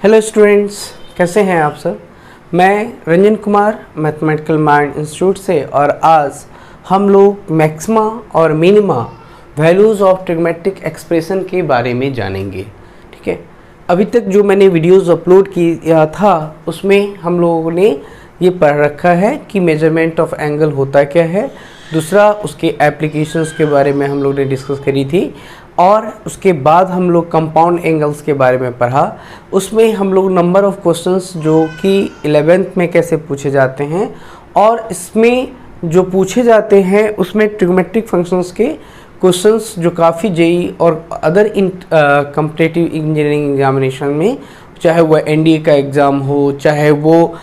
Hello students, कैसे हैं आप सब। मैं Ranjan Kumar mathematical mind institute से, और आज हम लोग मैक्सिमा और मिनिमा वैल्यूज़ ऑफ ट्रिग्मेट्रिक एक्सप्रेशन के बारे में जानेंगे। ठीक है, अभी तक जो मैंने वीडियोस अपलोड किया था उसमें हम लोगों ने ये पढ़ रखा है कि मेजरमेंट ऑफ एंगल होता क्या है, दूसरा उसके एप्लीकेशंस के बारे में हम लोग ने डिस्कस करी थी, और उसके बाद हम लोग कंपाउंड एंगल्स के बारे में पढ़ा। उसमें हम लोग नंबर ऑफ़ क्वेश्चंस जो कि 11th में कैसे पूछे जाते हैं, और इसमें जो पूछे जाते हैं उसमें ट्रिग्मेट्रिक फंक्शंस के क्वेश्चंस जो काफ़ी जेई और अदर कॉम्पिटिटिव इंजीनियरिंग एग्जामिनेशन में, चाहे वो एनडीए का एग्ज़ाम हो, चाहे वो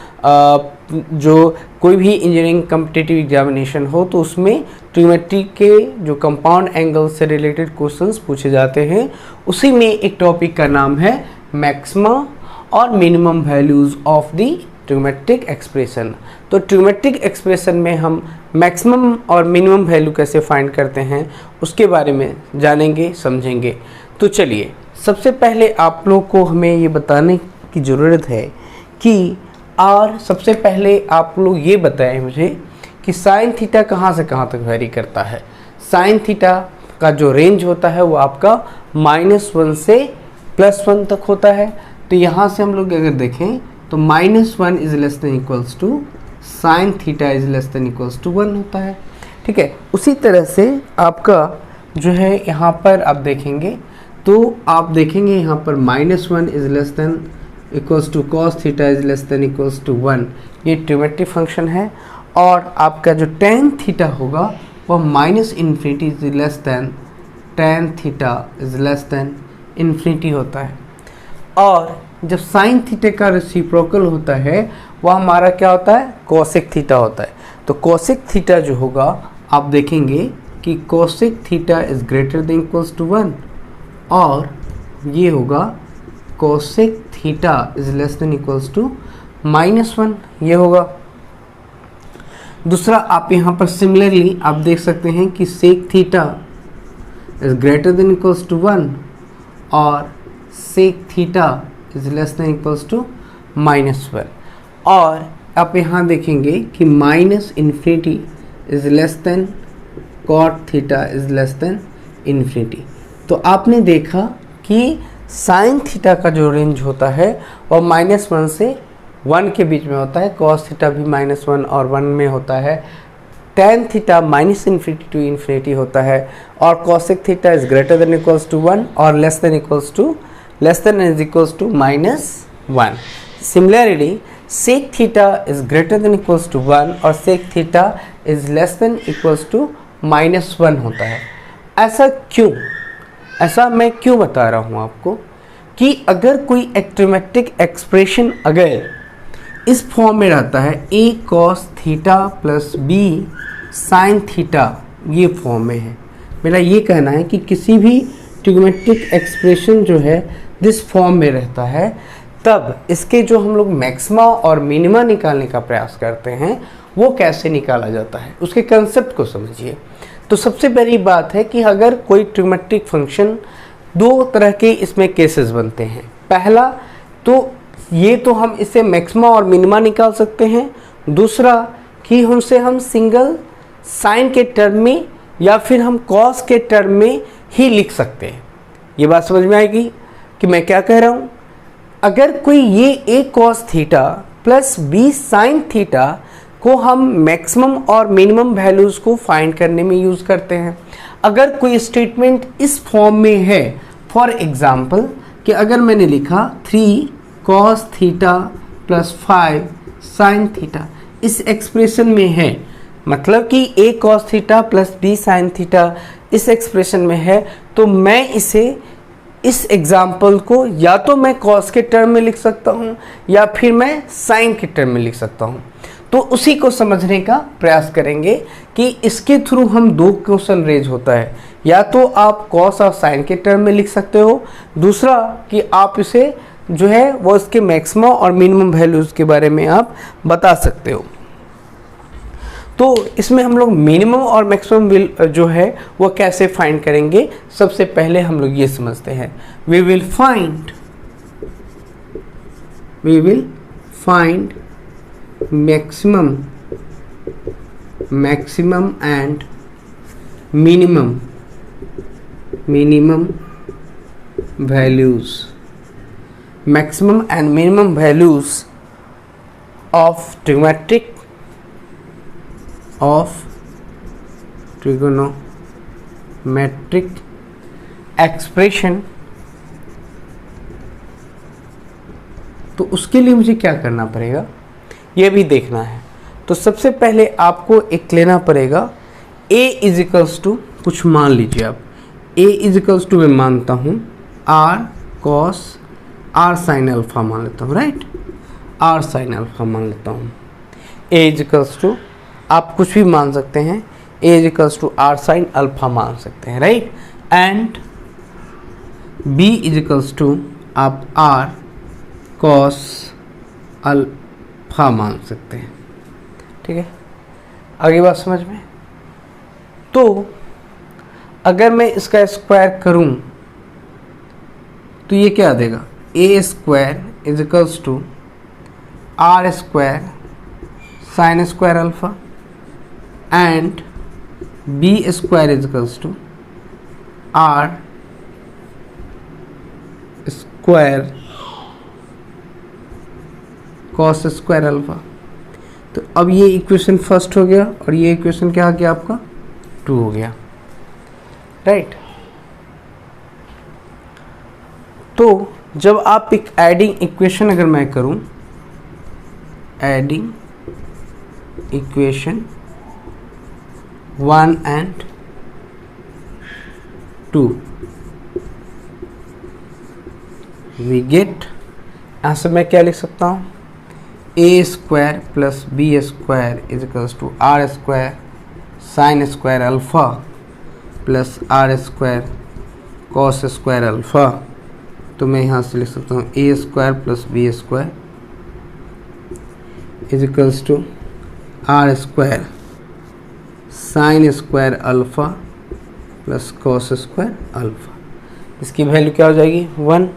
जो कोई भी इंजीनियरिंग कॉम्पिटिटिव एग्जामिनेशन हो, तो उसमें ट्रिग्मेट्री के जो कंपाउंड एंगल से रिलेटेड क्वेश्चंस पूछे जाते हैं। उसी में एक टॉपिक का नाम है मैक्सिमा और minimum values of the trigonometric expression. तो ट्रिग्मेट्रिक एक्सप्रेशन में हम मैक्सिमम और मिनिमम वैल्यू कैसे फाइंड करते हैं उसके बारे में जानेंगे, समझेंगे। तो चलिए, सबसे पहले आप लोग को हमें ये बताने की ज़रूरत है कि, और सबसे पहले आप लोग ये बताएं मुझे कि साइन थीटा कहाँ से कहाँ तक वेरी करता है। साइन थीटा का जो रेंज होता है वो आपका -1 से +1 तक होता है। तो यहाँ से हम लोग अगर देखें तो -1 is less than equals to sine theta is less than equals to 1 होता है। ठीक है, उसी तरह से आपका जो है यहाँ पर आप देखेंगे तो आप देखेंगे यहाँ पर -1 is less than equals to cos theta is less than equals to 1, ये ट्रिग्मेट्रिक फंक्शन है। और आपका जो tan थीटा होगा वह -∞ is less then tan theta is less than infinity होता है। और जब साइन थीटा का रेसिप्रोकल होता है वह हमारा क्या होता है, कोसेक थीटा होता है। तो कोसेक थीटा जो होगा आप देखेंगे कि cosec theta is greater than equals to 1, और ये होगा cosec theta is less than equals to -1, ये होगा। दूसरा आप यहाँ पर सिमिलरली आप देख सकते हैं कि sec theta is greater than equals to 1 और sec theta is less than equals to -1। और आप यहाँ देखेंगे कि -∞ is less than cot theta is less than infinity. तो आपने देखा कि साइन थीटा का जो रेंज होता है वह -1 से 1 के बीच में होता है, कॉस थीटा भी -1 और 1 में होता है, tan थीटा -∞ टू इन्फिनिटी होता है, और cosec theta is greater than equals to 1 और less than is equals to -1। Similarly sec theta is greater than equals to 1 और sec theta is less than equals to -1 होता है। ऐसा मैं क्यों बता रहा हूँ आपको कि अगर कोई ट्रिग्मेट्रिक एक्सप्रेशन अगर इस फॉर्म में रहता है a cos theta plus b sine theta, ये फॉर्म में है, मेरा ये कहना है कि किसी भी ट्रिग्मेट्रिक एक्सप्रेशन जो है दिस फॉर्म में रहता है, तब इसके जो हम लोग मैक्सिमा और मिनिमा निकालने का प्रयास करते हैं वो कैसे निकाला जाता है, उसके कंसेप्ट को समझिए। तो सबसे पहली बात है कि अगर कोई ट्रिग्मेट्रिक फंक्शन, दो तरह के इसमें केसेस बनते हैं। पहला तो ये तो हम इसे मैक्सिमा और मिनिमा निकाल सकते हैं, दूसरा कि हमसे हम सिंगल साइन के टर्म में या फिर हम कॉस के टर्म में ही लिख सकते हैं। ये बात समझ में आएगी कि मैं क्या कह रहा हूँ। अगर कोई ये a cos theta plus b sine theta को हम मैक्सिमम और मिनिमम वैल्यूज़ को फाइंड करने में यूज़ करते हैं। अगर कोई स्टेटमेंट इस फॉर्म में है, फॉर एग्ज़ाम्पल कि अगर मैंने लिखा 3 cos theta plus 5 sine theta, इस एक्सप्रेशन में है, मतलब कि a cos theta plus b sine theta इस एक्सप्रेशन में है, तो मैं इसे इस एग्जाम्पल को या तो मैं cos के टर्म में लिख सकता हूँ या फिर मैं साइन के टर्म में लिख सकता हूँ। तो उसी को समझने का प्रयास करेंगे कि इसके थ्रू हम दो क्वेश्चन रेज होता है, या तो आप कॉस और साइन के टर्म में लिख सकते हो, दूसरा कि आप इसे जो है वो इसके मैक्सिमम और मिनिमम वैल्यूज़ के बारे में आप बता सकते हो। तो इसमें हम लोग मिनिमम और मैक्सिमम जो है वो कैसे फाइंड करेंगे, सबसे पहले हम लोग ये समझते हैं, we will find we will find maximum and minimum values, maximum and minimum values of trigonometric expression। तो उसके लिए मुझे क्या करना पड़ेगा ये भी देखना है। तो सबसे पहले आपको एक लेना पड़ेगा a इज इक्वल्स टू, कुछ मान लीजिए आप, a इज इक्वल्स टू मैं मानता हूँ r cos r sin alpha मान लेता हूँ, राइट, r sin अल्फा मान लेता हूँ। a इज इक्वल्स टू आप कुछ भी मान सकते हैं, a is equals to r sin alpha मान सकते हैं, right, and b is equals to आप r cos अल्फा मान सकते हैं। ठीक है, आगे बात समझ में। तो अगर मैं इसका स्क्वायर करूं तो ये क्या देगा, A square is equals to R square sine square alpha and B square is equals to R square cos square alpha. तो अब ये इक्वेशन फर्स्ट हो गया और ये इक्वेशन क्या आ गया आपका 2 हो गया, राइट। तो जब आप एक एडिंग इक्वेशन अगर मैं करूं, adding equation 1 and 2 we get, यहाँ से मैं क्या लिख सकता हूँ, A square plus B square is equals to R square sine square alpha plus R square cos square alpha. तो मैं यहाँ से लिख सकता हूँ A square plus B square is equals to R square sine square alpha plus cos square alpha. इसकी value क्या हो जाएगी 1।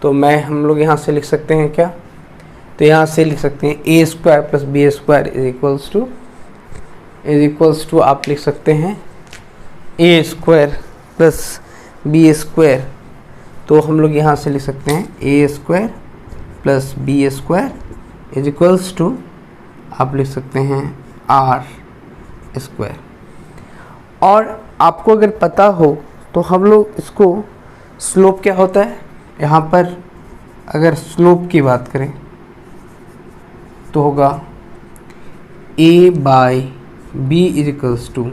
तो हम लोग यहाँ से लिख सकते हैं क्या, तो यहाँ से लिख सकते हैं A square plus B square is equals to आप लिख सकते हैं A square plus B square. तो हम लोग यहाँ से लिख सकते हैं A square plus B square is equals to आप लिख सकते हैं आर स्क्वायर। और आपको अगर पता हो तो हम लोग इसको स्लोप क्या होता है, यहाँ पर अगर स्लोप की बात करें तो होगा a by b is equals to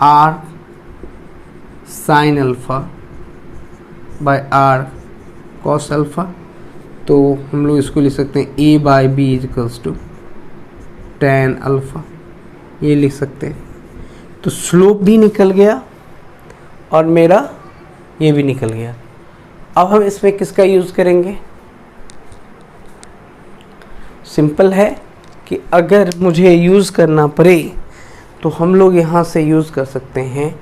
r sine alpha by r cos alpha. तो हम लोग इसको लिख सकते हैं a by b is equals to tan alpha, ये लिख सकते हैं। तो स्लोप भी निकल गया और मेरा ये भी निकल गया। अब हम इसमें किसका यूज़ करेंगे, सिंपल है कि अगर मुझे यूज़ करना पड़े तो हम लोग यहाँ से यूज़ कर सकते हैं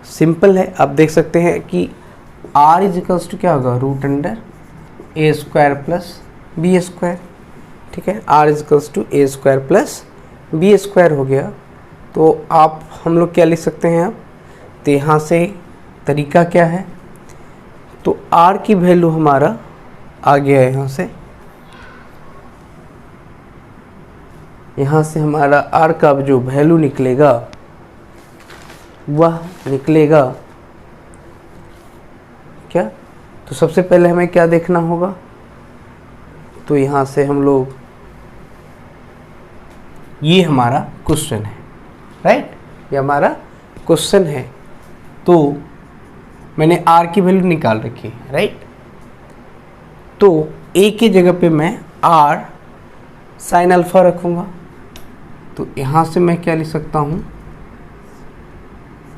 सिंपल है, आप देख सकते हैं कि r इज इक्वल्स टू क्या होगा root under a square plus B square. ठीक है, r is equals to a square plus B square हो गया। तो आप हम लोग क्या लिख सकते हैं, अब तो यहाँ से तरीका क्या है, तो r की वैल्यू हमारा आ गया है, यहाँ से हमारा r का जो वैल्यू निकलेगा वह निकलेगा क्या। तो सबसे पहले हमें क्या देखना होगा, तो यहाँ से हम लोग, ये हमारा क्वेश्चन है, राइट, ये हमारा क्वेश्चन है। तो मैंने r की वैल्यू निकाल रखी है, राइट। तो a की जगह पे मैं r साइन अल्फा रखूँगा। तो यहाँ से मैं क्या लिख सकता हूँ,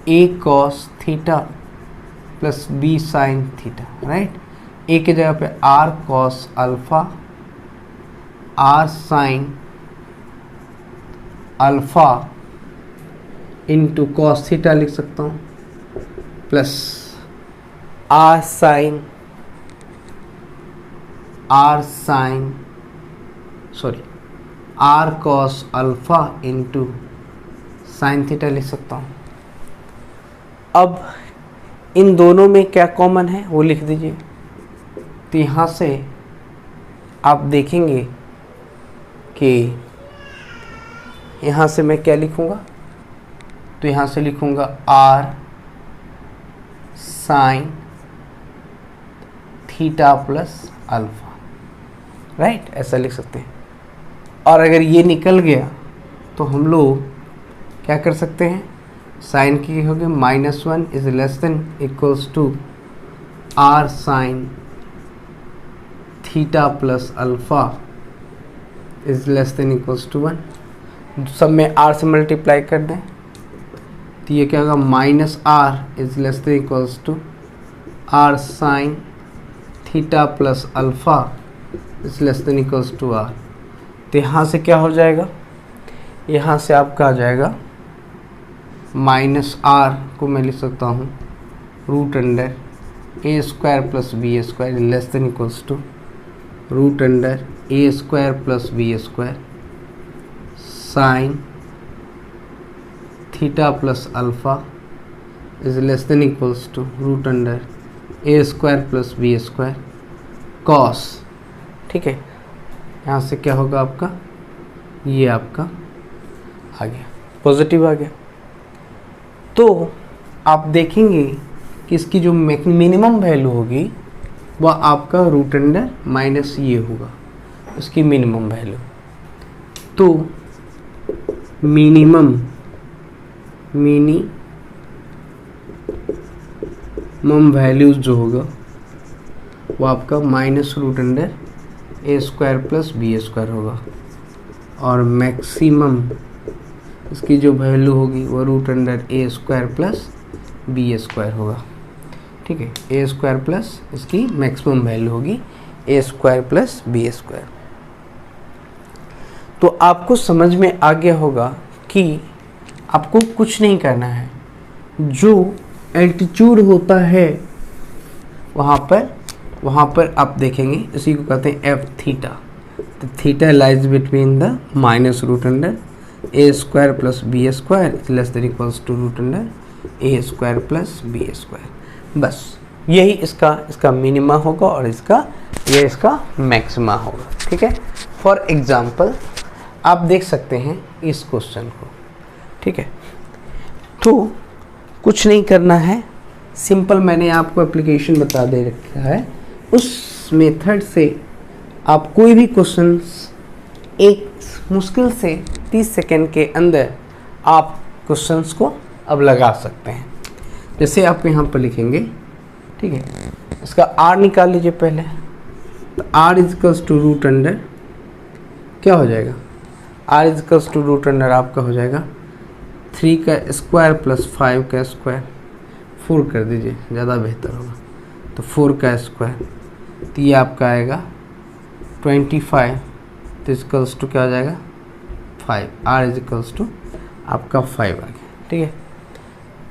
a cos theta plus b sine theta, right. a की जगह पे r cos alpha r sine alpha into cos theta लिख सकता हूँ plus r sine r cos alpha into sine theta लिख सकता हूँ। अब इन दोनों में क्या कॉमन है वो लिख दीजिए। तो यहाँ से आप देखेंगे कि यहाँ से मैं क्या लिखूँगा, तो यहाँ से लिखूँगा r sine theta plus alpha, right, ऐसा लिख सकते हैं। और अगर ये निकल गया तो हम लोग क्या कर सकते हैं, साइन की हो गया -1 is less than equals to r sine theta plus alpha is less than equals to 1। सब में आर से मल्टीप्लाई कर दें तो ये क्या होगा, minus r is less than equals to r sine theta plus alpha is less than equals to r. तो यहाँ से क्या हो जाएगा, यहाँ से आपका आ जाएगा माइनस आर को मैं लिख सकता हूँ root under a square plus B square less than equals to root under a square plus B square sine theta plus alpha is less than equals to root under a square plus B square cos. ठीक है, यहाँ से क्या होगा आपका, ये आपका आ गया, पॉजिटिव आ गया। तो आप देखेंगे कि इसकी जो मिनिमम वैल्यू होगी वह आपका रूट अंडर माइनस ये होगा, उसकी मिनिमम वैल्यू। तो मिनिमम वैल्यूज जो होगा वो आपका minus root under a square plus B square होगा, और मैक्सिमम इसकी जो वैल्यू होगी वो root under a square plus B square होगा। ठीक है, ए स्क्वायर प्लस इसकी मैक्सिमम वैल्यू होगी ए स्क्वायर प्लस बी स्क्वायर। तो आपको समझ में आ गया होगा कि आपको कुछ नहीं करना है, जो एल्टीट्यूड होता है वहाँ पर आप देखेंगे, इसी को कहते हैं एफ थीटा। तो theta lies between the minus root under a square plus B square less than equals to root under a square plus B square. बस यही इसका मिनिमा होगा और ये इसका मैक्सिमा होगा। ठीक है, फॉर एग्जांपल आप देख सकते हैं इस क्वेश्चन को। ठीक है, तो कुछ नहीं करना है, सिंपल मैंने आपको एप्लीकेशन बता दे रखा है, उस मेथड से आप कोई भी क्वेश्चंस एक मुश्किल से 30 सेकेंड के अंदर आप क्वेश्चंस को अब लगा सकते हैं। जैसे आप यहाँ पर लिखेंगे, ठीक है, इसका आर निकाल लीजिए पहले। तो r equals to root under क्या हो जाएगा, r equals to root under आपका हो जाएगा 3 का स्क्वायर प्लस 5 का स्क्वायर, 4 कर दीजिए ज़्यादा बेहतर होगा। तो 4 का स्क्वायर, तो ये आपका आएगा 25, तो इजकल्स टू क्या हो जाएगा 5, आर इजकल्स टू आपका 5 आ गया। ठीक है,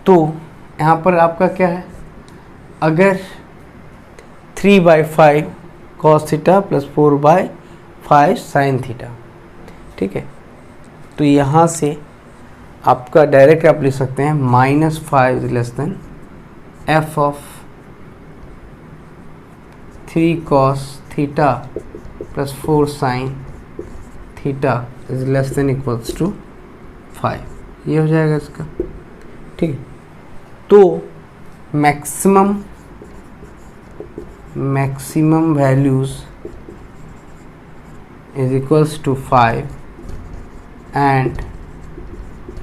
तो यहाँ पर आपका क्या है, अगर 3/5 cos theta plus 4/5 sin theta. ठीक है, तो यहाँ से आपका डायरेक्ट आप लिख सकते हैं -5 is less than f of 3 cos theta plus 4 sin theta is less than equals to 5, ये हो जाएगा इसका। ठीक है, तो maximum values is equals to 5 and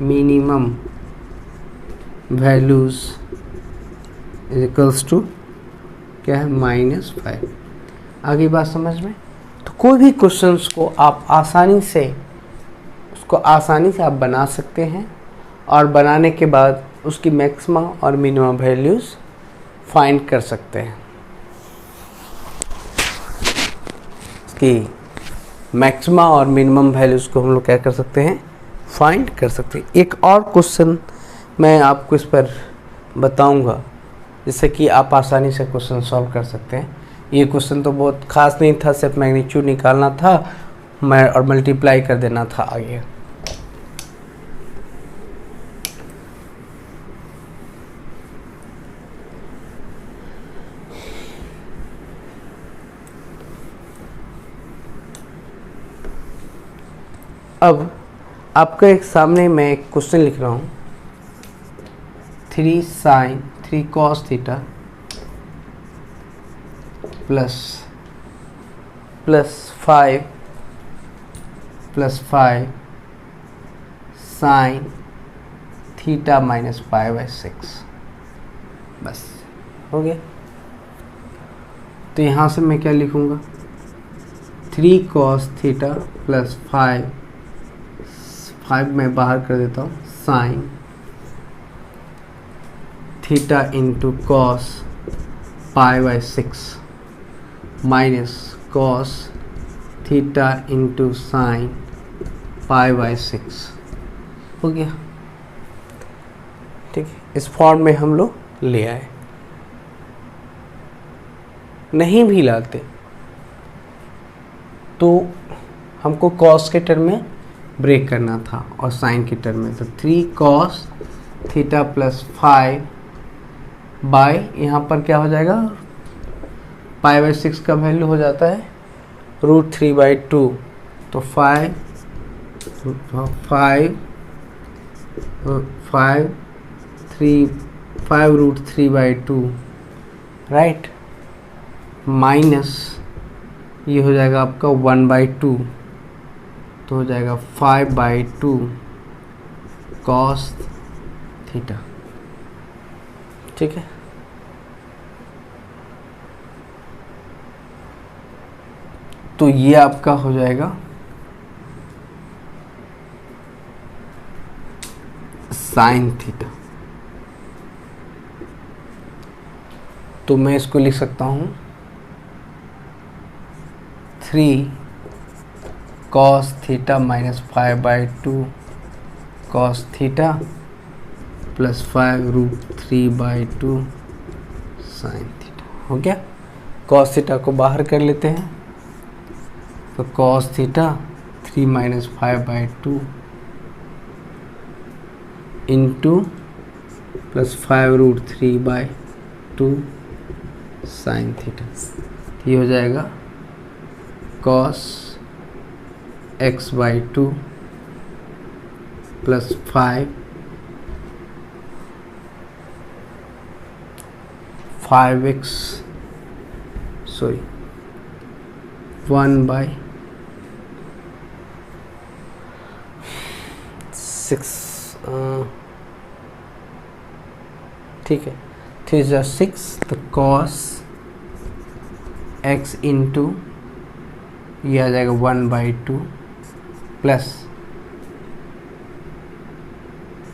minimum values is equals to क्या है -5। आगे बात समझ में? तो कोई भी क्वेश्चंस को आप आसानी से आप बना सकते हैं, और बनाने के बाद उसकी मैक्सिमा और मिनिमा वैल्यूज फाइंड कर सकते हैं। इसकी मैक्सिमा और मिनिमम वैल्यूज को हम लोग क्या कर सकते हैं, फाइंड कर सकते हैं। एक और क्वेश्चन मैं आपको इस पर बताऊंगा, जिससे कि आप आसानी से क्वेश्चन सॉल्व कर सकते हैं। ये क्वेश्चन तो बहुत ख़ास नहीं था, सिर्फ मैग्नीट्यूड निकालना था मैं और मल्टीप्लाई कर देना था आगे। अब आपका एक सामने मैं एक क्वेश्चन लिख रहा हूँ, 3 sin 3 cos theta plus 5 sin theta minus π/6। बस हो गया। तो यहाँ से मैं क्या लिखूँगा, 3 cos थीटा प्लस 5 मैं बाहर कर देता हूँ, sine theta into cos π/6 minus cos theta into sine π/6 हो गया। ठीक है, इस फॉर्म में हम लोग ले आए। नहीं भी लाते तो हमको कॉस के टर्म में ब्रेक करना था और साइन के टर्म में, तो 3 cos थीटा प्लस 5 बाय यहाँ पर क्या हो जाएगा, π/6 का वैल्यू हो जाता है √3/2, तो 5 √3/2 राइट, माइनस ये हो जाएगा आपका 1/2, तो हो जाएगा 5/2 cos थीटा। ठीक है, तो ये आपका हो जाएगा साइन थीटा। तो मैं इसको लिख सकता हूँ 3 cos theta minus 5/2 cos theta plus 5 √3/2 sine theta हो गया। cos थीटा को बाहर कर लेते हैं, तो cos theta 3 minus 5/2 into plus 5 √3/2 sine theta, ये हो जाएगा cos x/2 प्लस 5x 1/6। ठीक है, 3 × 6, तो cos x इंटू ये आ जाएगा 1/2 प्लस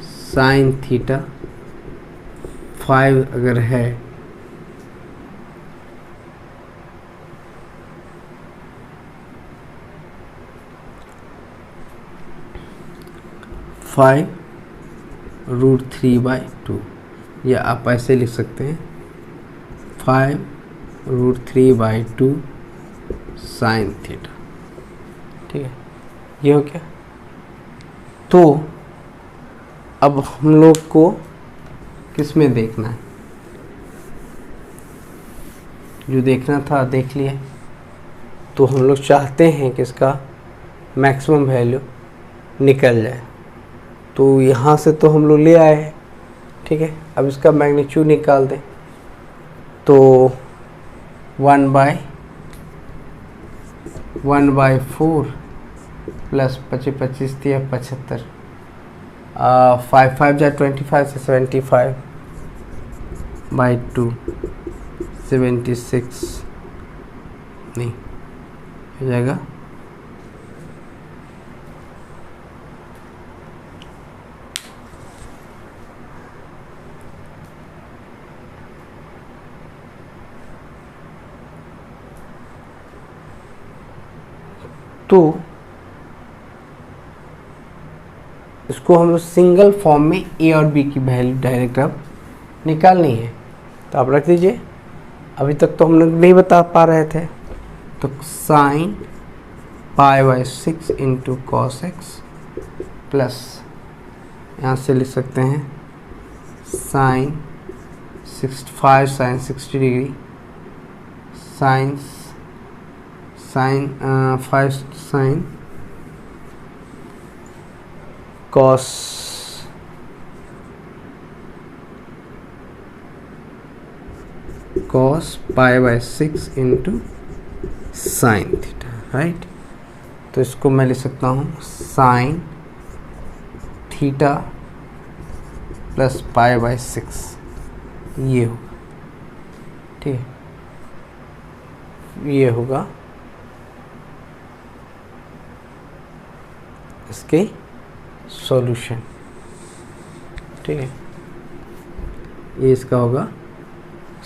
साइन थीटा 5 अगर है √3/2, या आप ऐसे लिख सकते हैं 5 √3/2 साइन थीटा। ठीक है, ये हो गया। तो अब हम लोग को किस में देखना है, जो देखना था देख लिए। तो हम लोग चाहते हैं कि इसका मैक्सिमम वैल्यू निकल जाए, तो यहाँ से तो हम लोग ले आए हैं। ठीक है, अब इसका मैग्नीट्यूड निकाल दें, तो 1/4 प्लस 25 25 75, 5 5 जा 25 से 75/2 76 नहीं हो जाएगा, तो इसको हम लोग सिंगल फॉर्म में ए और बी की वैल्यू डायरेक्ट अब निकालनी है, तो आप रख दीजिए। अभी तक तो हम लोग नहीं बता पा रहे थे, तो sine π/6 into cos x plus यहाँ से लिख सकते हैं sine 65 sine 60 degree sine 5 sine cos π/6 into sine theta, right. तो इसको मैं लिख सकता हूँ साइन थीटा प्लस π/6, ये होगा, ठीक है, ये होगा इसके सॉल्यूशन, ठीक है, ये इसका होगा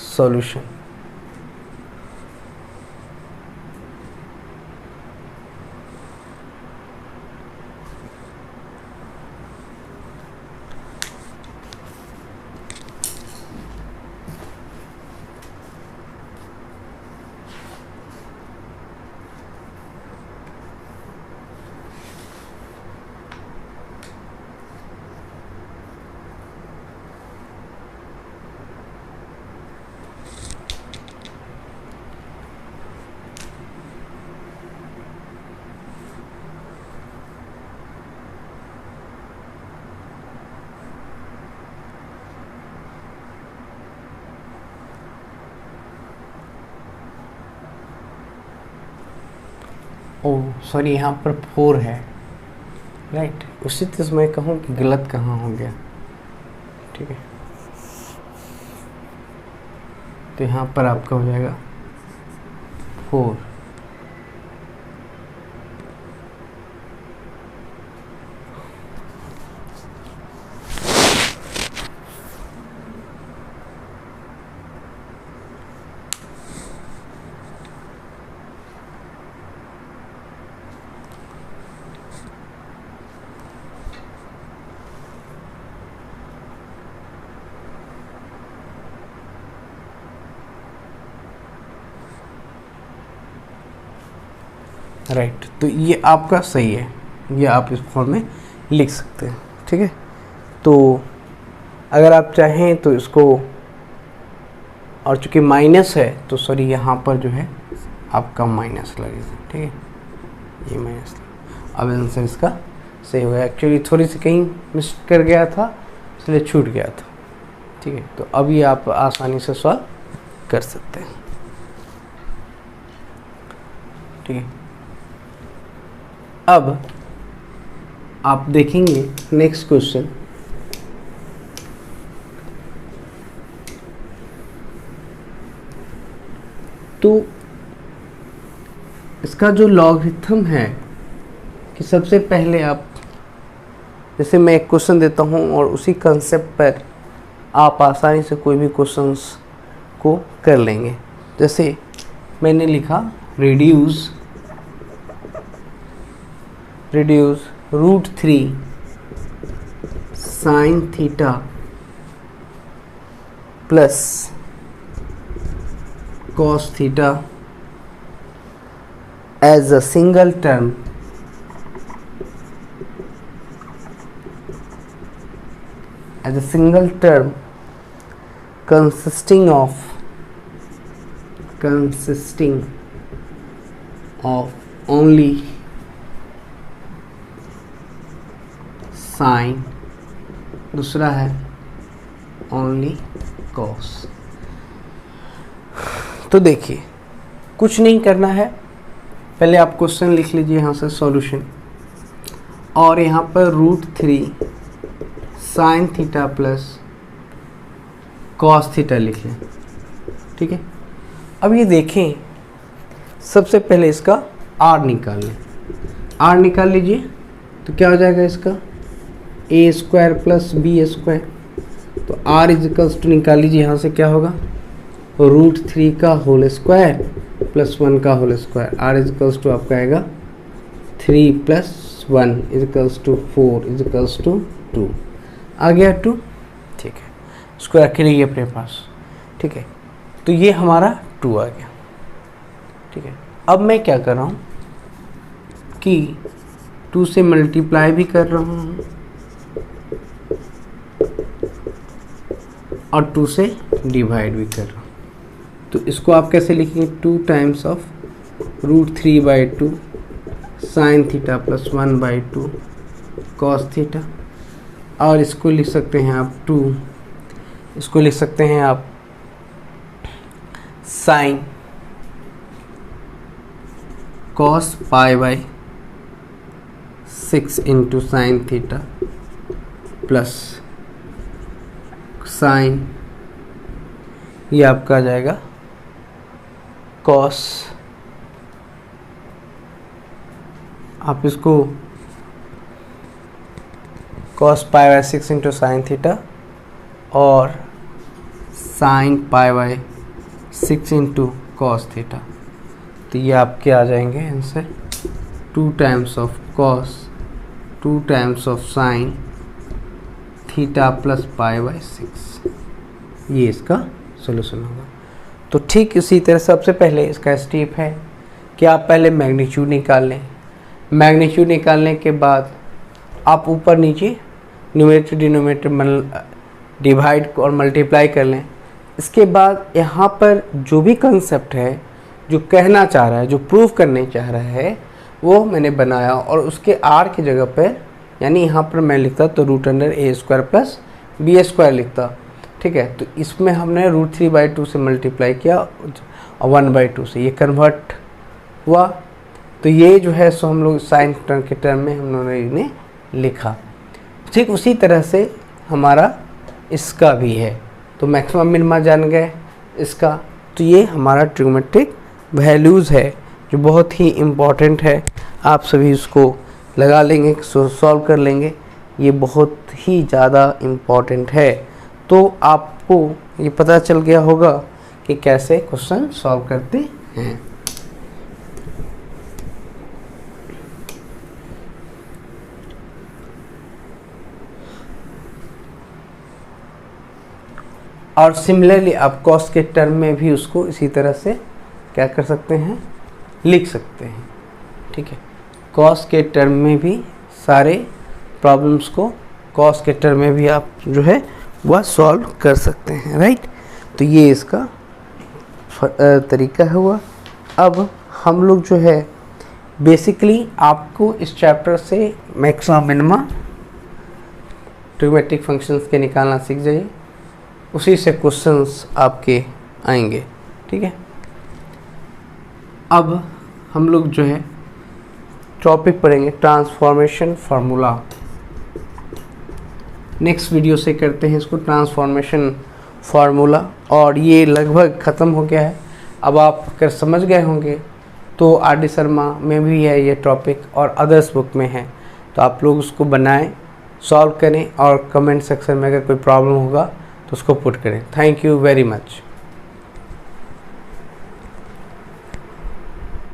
सॉल्यूशन। ओह सॉरी, यहाँ पर 4 है, राइट। उसी तरह मैं कहूँ कि गलत कहाँ हो गया, ठीक है। तो यहाँ पर आपका हो जाएगा 4, राइट। तो ये आपका सही है, ये आप इस फॉर्म में लिख सकते हैं, ठीक है। तो अगर आप चाहें तो इसको, और चूँकि माइनस है तो सॉरी यहाँ पर जो है आपका माइनस लगेगा, ठीक है, ये माइनस। अब आंसर इसका सही हो गया। एक्चुअली थोड़ी सी कहीं मिस कर गया था, इसलिए छूट गया था, ठीक है। तो अभी आप आसानी से सॉल्व कर सकते हैं, ठीक है। अब आप देखेंगे नेक्स्ट क्वेश्चन, तो इसका जो लॉगरिथम है कि सबसे पहले आप, जैसे मैं एक क्वेश्चन देता हूं और उसी कंसेप्ट पर आप आसानी से कोई भी क्वेश्चंस को कर लेंगे। जैसे मैंने लिखा reduce √3 sign theta plus cos theta as a single term consisting of only sin, दूसरा है only cos। तो देखिए कुछ नहीं करना है, पहले आप क्वेश्चन लिख लीजिए यहाँ से सॉल्यूशन, और यहाँ पर √3 sign theta plus cos theta लिख लें, ठीक है। अब ये देखें, सबसे पहले इसका r निकाल लें, r निकाल लीजिए तो क्या हो जाएगा इसका a² प्लस b²। तो r इजिकल्स टू निकाल लीजिए, यहाँ से क्या होगा √3 का होल स्क्वायर प्लस 1 का whole square, r equals to आपका आएगा 3 + 1 इजिकल्स टू 4 इजिकल्स टू 2 आ गया 2। ठीक है, इसको रख रही है अपने पास। ठीक है, तो ये हमारा 2 आ गया। ठीक है, अब मैं क्या कर रहा हूँ कि 2 से मल्टीप्लाई भी कर रहा हूँ और 2 से डिवाइड भी कर रहा हूँ। तो इसको आप कैसे लिखेंगे, 2 times of √3/2 sign theta plus 1/2 cos theta. और इसको लिख सकते हैं आप 2, इसको लिख सकते हैं आप sine cos π/6 into sine theta plus sine, ये आपका आ जाएगा कॉस, आप इसको कॉस π/6 इंटू साइन थीटा और साइन π/6 इंटू कॉस थीटा। तो ये आपके आ जाएंगे answer 2 times of cos 2 times of sine theta plus π/6, ये इसका सोल्यूशन होगा। तो ठीक इसी तरह सबसे पहले इसका स्टेप है कि आप पहले मैग्नीट्यूड निकाल लें। मैग्नीट्यूड निकालने के बाद आप ऊपर नीचे न्यूमरेटर डिनोमिनेटर डिवाइड और मल्टीप्लाई कर लें। इसके बाद यहाँ पर जो भी कंसेप्ट है, जो कहना चाह रहा है, जो प्रूव करने चाह रहा है, वो मैंने बनाया और उसके आर की जगह पर, यानी यहाँ पर मैं लिखता तो √a² प्लस b² लिखता। ठीक है, तो इसमें हमने √3/2 से मल्टीप्लाई किया और 1/2 से ये कन्वर्ट हुआ। तो ये जो है सो हम लोग साइन टर्म के टर्म में हम लोगों ने इन्हें लिखा। ठीक उसी तरह से हमारा इसका भी है। तो मैक्सिमम मिनिमा जान गए इसका। तो ये हमारा ट्रिग्नोमेट्रिक वैल्यूज़ है जो बहुत ही इम्पॉर्टेंट है। आप सभी इसको लगा लेंगे, सॉल्व कर लेंगे, ये बहुत ही ज़्यादा इम्पॉर्टेंट है। तो आपको ये पता चल गया होगा कि कैसे क्वेश्चन सॉल्व करते हैं। और सिमिलरली आप कॉस के टर्म में भी उसको इसी तरह से क्या कर सकते हैं, लिख सकते हैं। ठीक है, कॉस के टर्म में भी सारे प्रॉब्लम्स को कॉस के टर्म में भी आप जो है वह सॉल्व कर सकते हैं। राइट, तो ये इसका तरीका हुआ। अब हम लोग जो है बेसिकली आपको इस चैप्टर से मैक्सिमा मिनिमा ट्रिग्नोमेट्रिक फंक्शंस के निकालना सीख जाइए, उसी से क्वेश्चंस आपके आएंगे। ठीक है, अब हम लोग जो है टॉपिक पढ़ेंगे ट्रांसफॉर्मेशन फार्मूला। नेक्स्ट वीडियो से करते हैं इसको ट्रांसफॉर्मेशन फार्मूला, और ये लगभग ख़त्म हो गया है। अब आप अगर समझ गए होंगे तो RD शर्मा में भी है ये टॉपिक और अदर्स बुक में है। तो आप लोग उसको बनाएं, सॉल्व करें और कमेंट सेक्शन में अगर कोई प्रॉब्लम होगा तो उसको पुट करें। Thank you very much.